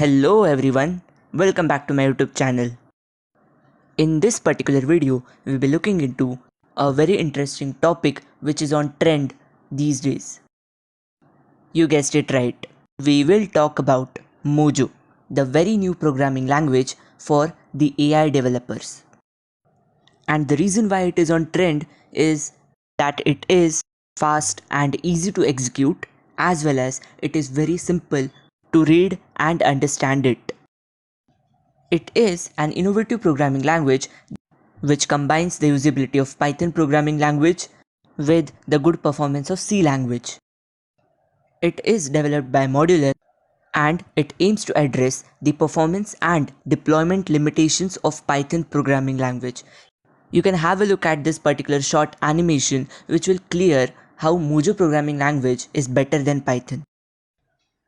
Hello everyone, welcome back to my YouTube channel. In this particular video, we'll be looking into a very interesting topic which is on trend these days. You guessed it right. We will talk about Mojo, the very new programming language for the AI developers. And the reason why it is on trend is that it is fast and easy to execute, as well as it is very simple to read and understand it. It is an innovative programming language which combines the usability of Python programming language with the good performance of C language. It is developed by Modular and it aims to address the performance and deployment limitations of Python programming language. You can have a look at this particular short animation which will clear how Mojo programming language is better than Python.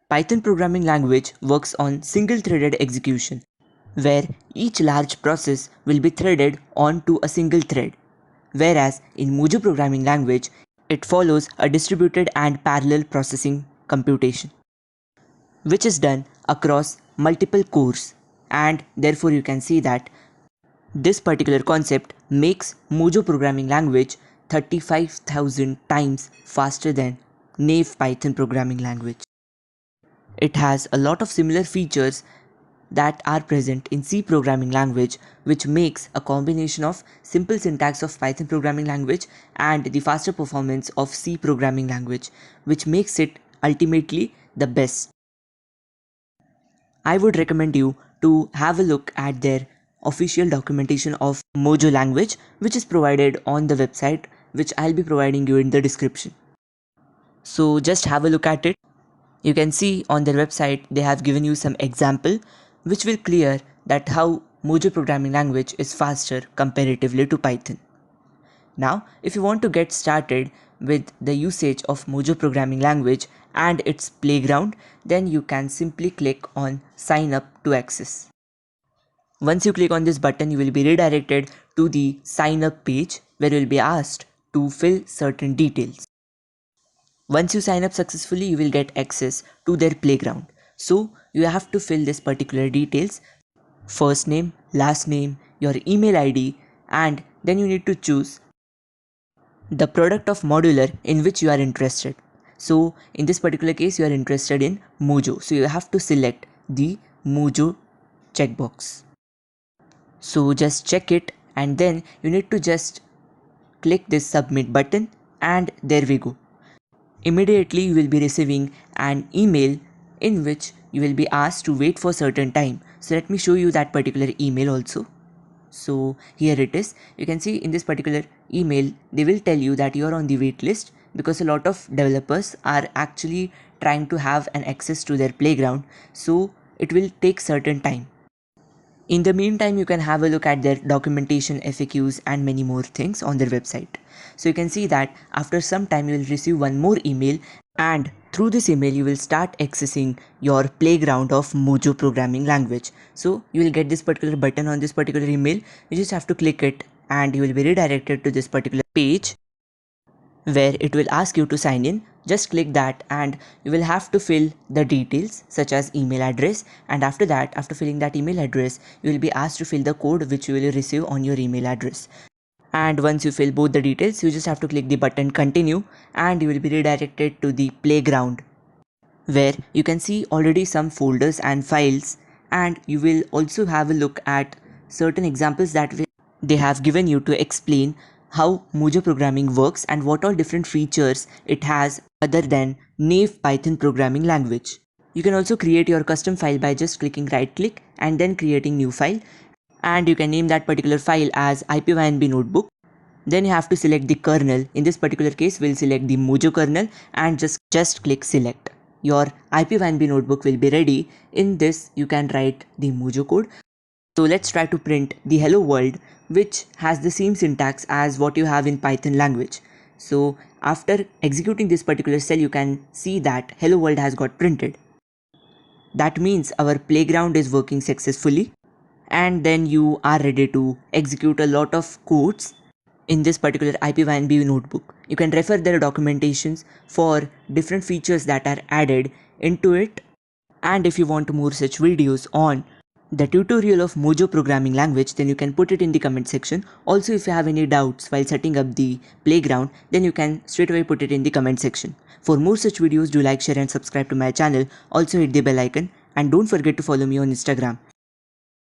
Python programming language works on single-threaded execution, where each large process will be threaded onto a single thread, whereas in Mojo programming language, it follows a distributed and parallel processing computation, which is done across multiple cores, and therefore you can see that this particular concept makes Mojo programming language 35,000 times faster than Naive Python programming language. It has a lot of similar features that are present in C programming language, which makes a combination of simple syntax of Python programming language and the faster performance of C programming language, which makes it ultimately the best. I would recommend you to have a look at their official documentation of Mojo language, which is provided on the website, which I'll be providing you in the description. So just have a look at it. You can see on their website they have given you some example which will clear that how Mojo programming language is faster comparatively to Python. Now, if you want to get started with the usage of Mojo programming language and its playground, then you can simply click on sign up to access. Once you click on this button, you will be redirected to the sign up page where you will be asked to fill certain details. Once you sign up successfully, you will get access to their playground. So you have to fill this particular details: first name, last name, your email ID, and then you need to choose the product of Modular in which you are interested. So in this particular case, you are interested in Mojo. So you have to select the Mojo checkbox. So just check it and then you need to just click this submit button and there we go. Immediately you will be receiving an email in which you will be asked to wait for certain time. So let me show you that particular email also. So here it is. You can see in this particular email they will tell you that you are on the wait list because a lot of developers are actually trying to have an access to their playground. So it will take certain time. In the meantime, you can have a look at their documentation, FAQs and many more things on their website. So you can see that after some time you will receive one more email, and through this email you will start accessing your playground of Mojo programming language. So you will get this particular button on this particular email. You just have to click it and you will be redirected to this particular page where it will ask you to sign in. Just click that and you will have to fill the details such as email address, and after that, after filling that email address, you will be asked to fill the code which you will receive on your email address. And once you fill both the details, you just have to click the button continue and you will be redirected to the playground where you can see already some folders and files, and you will also have a look at certain examples that they have given you to explain how Mojo programming works and what all different features it has other than Naive Python programming language. You can also create your custom file by just clicking right click and then creating new file, and you can name that particular file as ipynb notebook. Then you have to select the kernel. In this particular case, we'll select the Mojo kernel and just click select. Your ipynb notebook will be ready. In this, you can write the Mojo code. So let's try to print the hello world, which has the same syntax as what you have in Python language. So after executing this particular cell, you can see that hello world has got printed. That means our playground is working successfully, and then you are ready to execute a lot of codes in this particular ipynb notebook. You can refer their documentations for different features that are added into it, And if you want more such videos on the tutorial of Mojo programming language, then you can put it in the comment section. Also, if you have any doubts while setting up the playground, then you can straight away put it in the comment section. For more such videos, do like, share and subscribe to my channel. Also hit the bell icon and don't forget to follow me on Instagram.